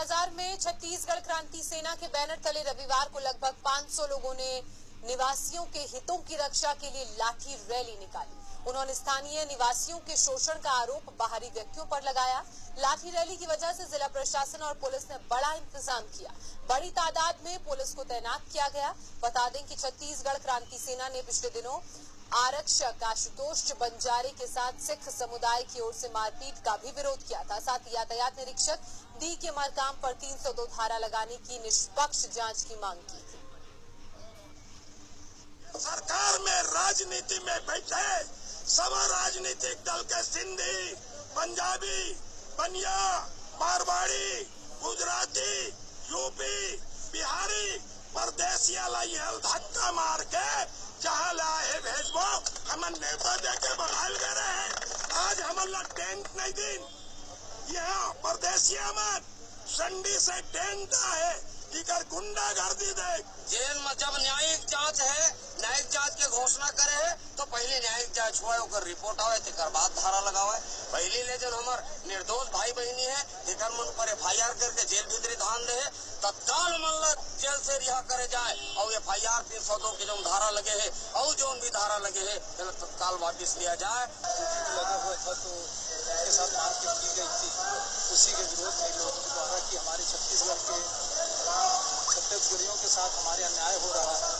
बाजार में छत्तीसगढ़ क्रांति सेना के बैनर तले रविवार को लगभग 500 लोगों ने निवासियों के हितों की रक्षा के लिए लाठी रैली निकाली। उन्होंने स्थानीय निवासियों के शोषण का आरोप बाहरी व्यक्तियों पर लगाया। लाठी रैली की वजह से जिला प्रशासन और पुलिस ने बड़ा इंतजाम किया। बड़ी तादाद में पुलिस को तैनात किया गया। बता दें कि छत्तीसगढ़ क्रांति सेना ने पिछले दिनों आरक्षक आशुतोष बंजारे के साथ सिख समुदाय की ओर से मारपीट का भी विरोध किया था। साथ ही यातायात निरीक्षक डी के मरकाम पर 302 धारा लगाने की निष्पक्ष जांच की मांग की थी। सरकार में राजनीति में बैठे सब राजनीतिक दल के सिंधी, पंजाबी, बनिया, मारवाड़ी, गुजराती, यूपी, बिहारी, परदेसिया लाई धक्का मार के जहाँ लाए भेजबो हम नेता देके बहाल करे हैं। आज हम टेंट नहीं दिन यहाँ परदेसिया में संडी से टेंट है इकर गुंडागर्दी देख। जेल में जब न्यायिक जांच है, न्यायिक जांच के घोषणा करे है तो पहले न्यायिक जांच हुआ ओकर रिपोर्ट आवे तेकर बाद धारा लगावे। पहली ले जन हमार निर्दोष भाई बहनी है तेकर मन पर FIR करके जेल भीतरी धान दे है तत्काल मन जेल से रिहा करे जाए और FIR 302 की जो धारा लगे है और जो भी धारा लगे है तत्काल वापिस लिया जाए। लगा हुआ था तो उसके साथ मारपीट की गई थी, उसी के विरोध में लोगों द्वारा कि हमारे छत्तीसगढ़ के छत्तीसगढ़ियों के साथ हमारे अन्याय हो रहा है।